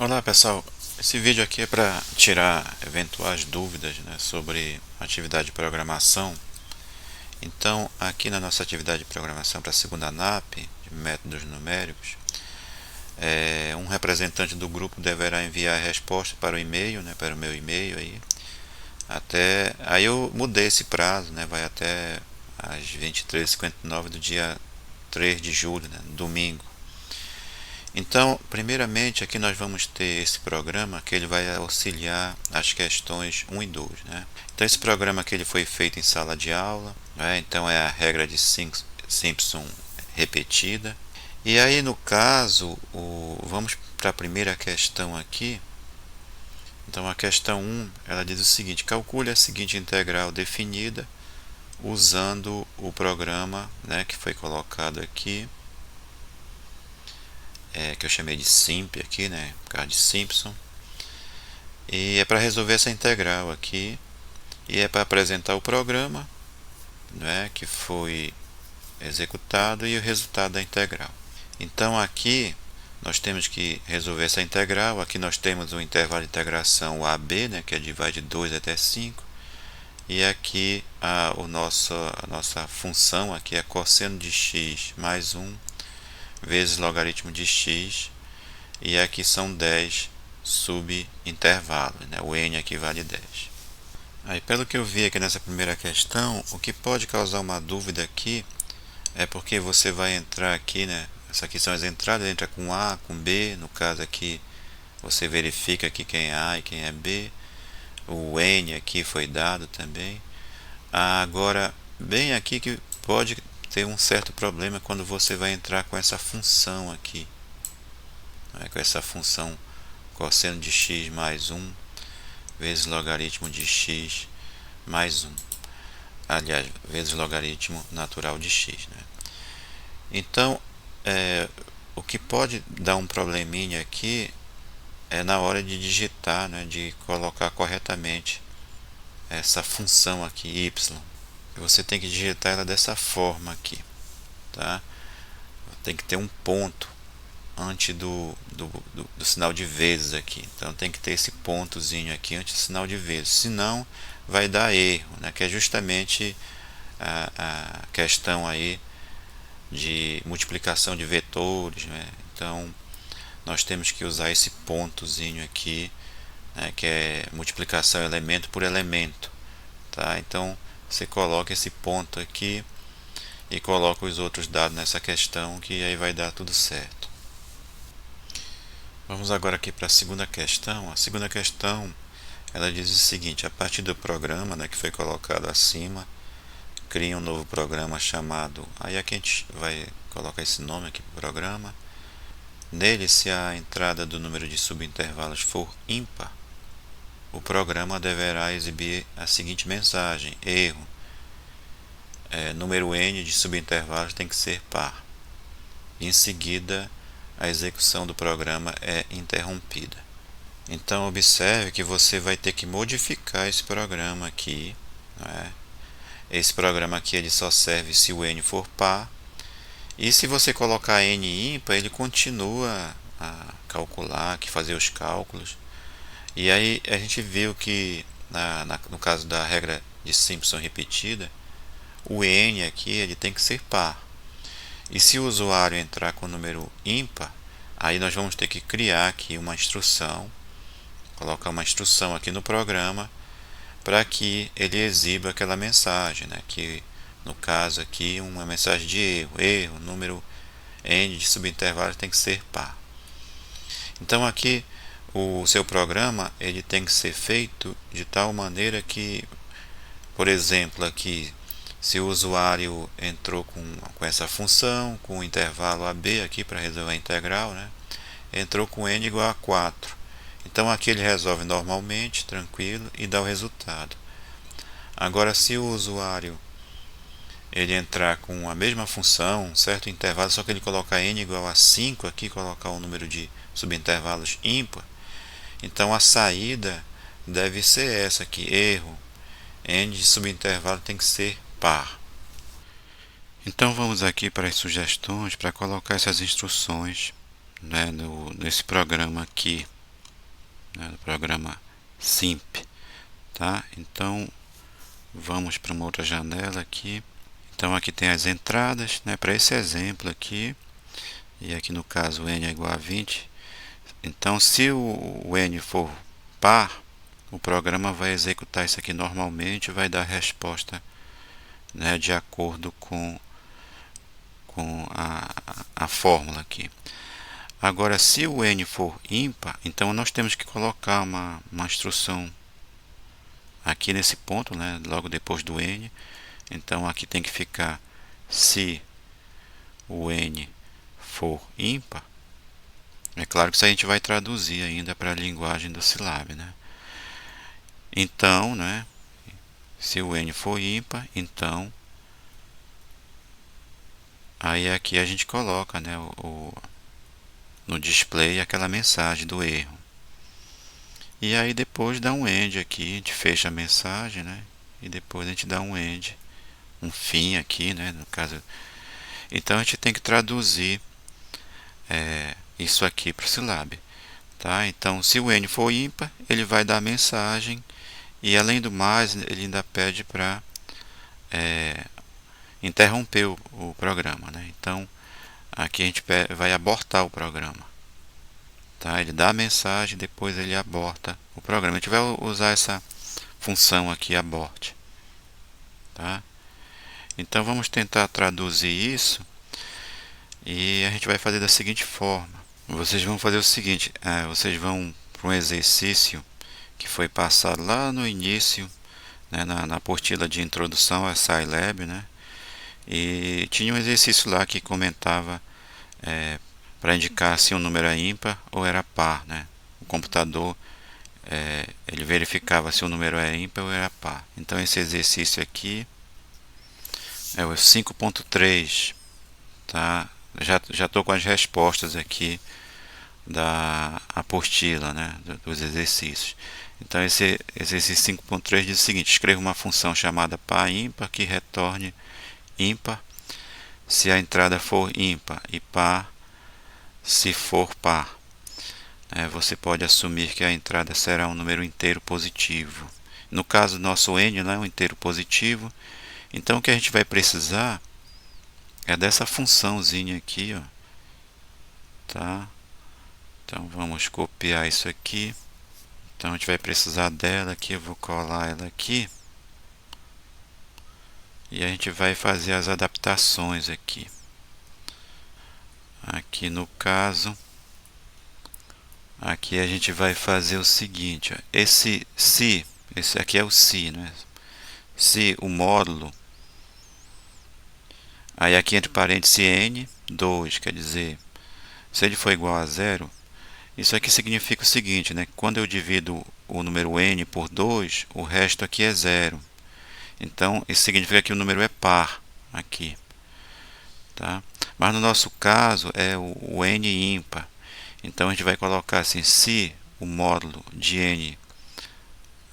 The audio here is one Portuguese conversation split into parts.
Olá pessoal, esse vídeo aqui é para tirar eventuais dúvidas, né, sobre atividade de programação. Então, aqui na nossa atividade de programação para a segunda ANAP, de métodos numéricos, um representante do grupo deverá enviar a resposta para o e-mail, né, para o meu e-mail aí eu mudei esse prazo, né, vai até às 23h59 do dia 3 de julho, né, domingo. Então, primeiramente, aqui nós vamos ter esse programa que ele vai auxiliar as questões 1 e 2, né? Então, esse programa que ele foi feito em sala de aula, né? Então é a regra de Simpson repetida. E aí, no caso, vamos para a primeira questão aqui. Então, a questão 1, ela diz o seguinte: calcule a seguinte integral definida usando o programa, né, que foi colocado aqui, que eu chamei de Simp aqui, né, por causa de Simpson. E é para resolver essa integral aqui, e é para apresentar o programa, né, que foi executado e o resultado da integral. Então aqui nós temos que resolver essa integral. Aqui nós temos o intervalo de integração AB, né, que vai de 2 até 5. E aqui a nossa função aqui é cosseno de x mais 1 vezes logaritmo de x. E aqui são 10 subintervalos, né? O n aqui vale 10. Aí, pelo que eu vi aqui nessa primeira questão, o que pode causar uma dúvida aqui é porque você vai entrar aqui, né? Essas aqui são as entradas, entra com A, com B. No caso aqui, você verifica aqui quem é A e quem é B. O n aqui foi dado também. Agora, bem aqui que pode ter um certo problema quando você vai entrar com essa função aqui, né? Com essa função cosseno de x mais 1 vezes logaritmo de x mais 1. Aliás, vezes logaritmo natural de x, né? Então, o que pode dar um probleminha aqui é na hora de digitar, né, de colocar corretamente essa função aqui, y. Você tem que digitar ela dessa forma aqui, tá? Tem que ter um ponto antes do sinal de vezes aqui. Então tem que ter esse pontozinho aqui antes do sinal de vezes. Senão vai dar erro, né? Que é justamente a questão aí de multiplicação de vetores, né? Então nós temos que usar esse pontozinho aqui, né? Que é multiplicação elemento por elemento, tá? Então você coloca esse ponto aqui e coloca os outros dados nessa questão, que aí vai dar tudo certo. Vamos agora aqui para a segunda questão. A segunda questão, ela diz o seguinte: a partir do programa, né, que foi colocado acima, cria um novo programa chamado... Aí aqui a gente vai colocar esse nome aqui para o programa. Nele, se a entrada do número de subintervalos for ímpar, o programa deverá exibir a seguinte mensagem: erro, número n de subintervalos tem que ser par. Em seguida, a execução do programa é interrompida. Então observe que você vai ter que modificar esse programa aqui, né? Esse programa aqui ele só serve se o n for par, e se você colocar n ímpar, ele continua a calcular, a fazer os cálculos. E aí a gente viu que no caso da regra de Simpson repetida, o n aqui ele tem que ser par. E se o usuário entrar com o número ímpar, aí nós vamos ter que criar aqui uma instrução, colocar uma instrução aqui no programa para que ele exiba aquela mensagem, né? Que no caso aqui uma mensagem de erro, número n de subintervalos tem que ser par. Então aqui o seu programa ele tem que ser feito de tal maneira que, por exemplo, aqui se o usuário entrou com essa função, com o intervalo AB aqui para resolver a integral, né? Entrou com n igual a 4. Então aqui ele resolve normalmente, tranquilo, e dá o resultado. Agora, se o usuário ele entrar com a mesma função, um certo intervalo, só que ele colocar n igual a 5 aqui, colocar o número de subintervalos ímpar, então a saída deve ser essa aqui: erro, n de subintervalo tem que ser par. Então vamos aqui para as sugestões para colocar essas instruções, né, nesse programa aqui, né, do programa simp, tá? Então vamos para uma outra janela aqui. Então aqui tem as entradas, né, para esse exemplo aqui, e aqui no caso n é igual a 20. Então se o n for par, o programa vai executar isso aqui normalmente e vai dar a resposta, né, de acordo com a fórmula aqui. Agora, se o n for ímpar, então nós temos que colocar uma instrução aqui nesse ponto, né, logo depois do n. Então aqui tem que ficar se o n for ímpar. É claro que isso a gente vai traduzir ainda para a linguagem do Scilab, né? Então, né, se o n for ímpar, então aí aqui a gente coloca, né, no display aquela mensagem do erro. E aí depois dá um end aqui, a gente fecha a mensagem, né? E depois a gente dá um end, um fim aqui, né? No caso, então a gente tem que traduzir isso aqui para o Scilab, tá? Então, se o n for ímpar, ele vai dar a mensagem e além do mais, ele ainda pede para interromper o programa, né? Então, aqui a gente vai abortar o programa. Tá? Ele dá a mensagem, depois ele aborta o programa. A gente vai usar essa função aqui, abort. Tá? Então vamos tentar traduzir isso e a gente vai fazer da seguinte forma. Vocês vão fazer o seguinte, vocês vão para um exercício que foi passado lá no início, né, na apostila de introdução a Scilab, né? E tinha um exercício lá que comentava para indicar se um número é ímpar ou era par, né? O computador ele verificava se o número é ímpar ou era par. Então esse exercício aqui é o 5.3, tá? Já estou com as respostas aqui da apostila, né? Dos exercícios. Então esse exercício 5.3 diz o seguinte: escreva uma função chamada par ímpar que retorne ímpar se a entrada for ímpar e par se for par. Você pode assumir que a entrada será um número inteiro positivo. No caso, nosso n não é um inteiro positivo. Então, o que a gente vai precisar é dessa funçãozinha aqui, ó. Tá? Então, vamos copiar isso aqui. Então, a gente vai precisar dela aqui. Eu vou colar ela aqui. E a gente vai fazer as adaptações aqui. Aqui no caso... Aqui a gente vai fazer o seguinte, ó. Esse aqui é o se, né? Se o módulo, aí aqui entre parênteses n, 2, quer dizer, se ele for igual a zero, isso aqui significa o seguinte, né? Quando eu divido o número n por 2, o resto aqui é zero. Então, isso significa que o número é par aqui. Tá? Mas no nosso caso é o n ímpar. Então a gente vai colocar assim, se o módulo de n,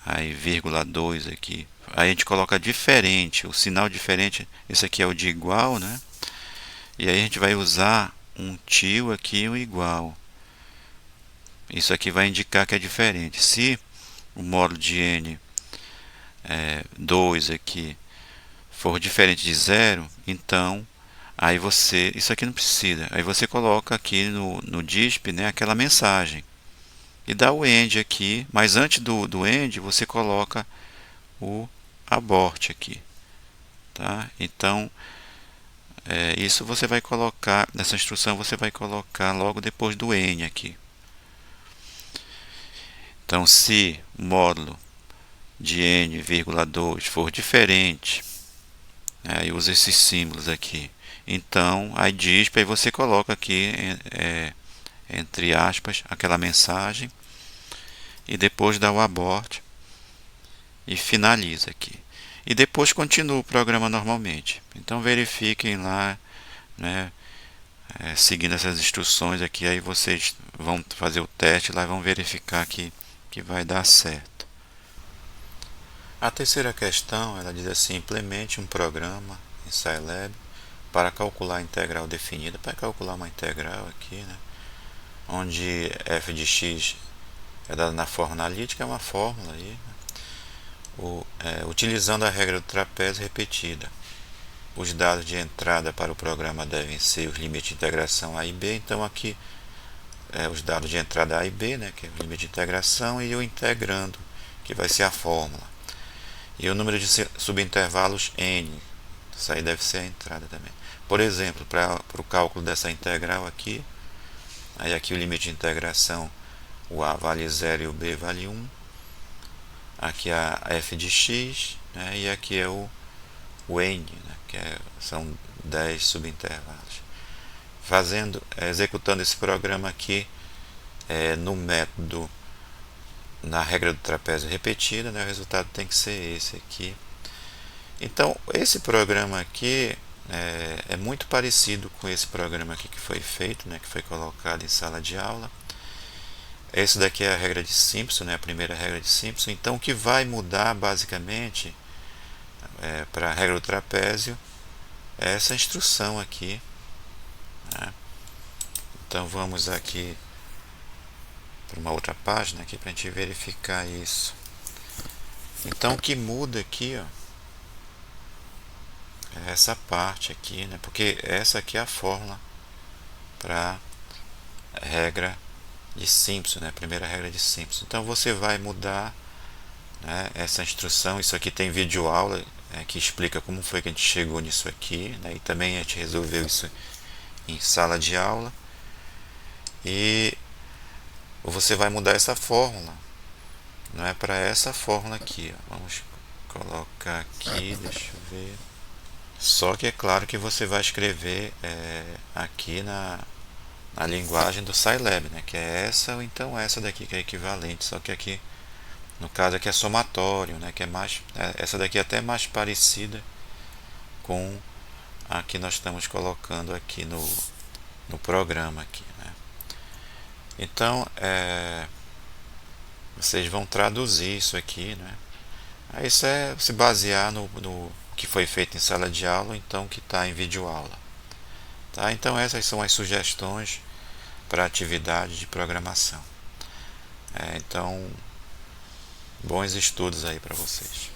aí vírgula 2 aqui, aí a gente coloca diferente, o sinal diferente, esse aqui é o de igual, né? E aí a gente vai usar um tio aqui e um igual. Isso aqui vai indicar que é diferente. Se o módulo de n 2 aqui for diferente de zero, então aí você, isso aqui não precisa, aí você coloca aqui no disp, né, aquela mensagem e dá o end aqui, mas antes do end você coloca o abort aqui, tá? Então isso você vai colocar, nessa instrução você vai colocar logo depois do n aqui. Então se o módulo de n,2 for diferente, aí usa esses símbolos aqui. Então, aí diz, aí você coloca aqui, entre aspas, aquela mensagem e depois dá o abort e finaliza aqui. E depois continua o programa normalmente. Então, verifiquem lá, né, seguindo essas instruções aqui, aí vocês vão fazer o teste lá e vão verificar que vai dar certo. A terceira questão, ela diz assim: implemente um programa em Scilab para calcular a integral definida, para calcular uma integral aqui, né, onde f de x é dada na fórmula analítica, é uma fórmula aí, utilizando a regra do trapézio repetida. Os dados de entrada para o programa devem ser os limites de integração A e B. Então aqui os dados de entrada A e B, né, que é o limite de integração, e o integrando, que vai ser a fórmula. E o número de subintervalos N, isso aí deve ser a entrada também. Por exemplo, para o cálculo dessa integral aqui, aí aqui o limite de integração, o A vale 0 e o B vale 1. Aqui a f de x, né, e aqui é o N, né, que são 10 subintervalos. Executando esse programa aqui no método, na regra do trapézio repetida, né, o resultado tem que ser esse aqui. Então, esse programa aqui é muito parecido com esse programa aqui que foi feito, né, que foi colocado em sala de aula. Esse daqui é a regra de Simpson, né, a primeira regra de Simpson. Então, o que vai mudar basicamente para a regra do trapézio é essa instrução aqui, né? Então vamos aqui para uma outra página aqui para a gente verificar isso. Então o que muda aqui, ó, é essa parte aqui, né? Porque essa aqui é a fórmula para a regra de Simpson, né? A primeira regra de Simpson. Então você vai mudar, né, essa instrução. Isso aqui tem vídeo aula que explica como foi que a gente chegou nisso aqui, né? E também a gente resolveu isso em sala de aula. E você vai mudar essa fórmula, não é, para essa fórmula aqui, ó. Vamos colocar aqui, deixa eu ver. Só que é claro que você vai escrever aqui na linguagem do Scilab, né, que é essa ou então essa daqui, que é equivalente, só que aqui no caso aqui é somatório, né, que é mais, essa daqui é até mais parecida com a que nós estamos colocando aqui no programa aqui, né. Então vocês vão traduzir isso aqui, né. Aí isso é se basear no que foi feito em sala de aula, então que está em vídeo aula, tá? Então essas são as sugestões para atividade de programação. Então bons estudos aí para vocês.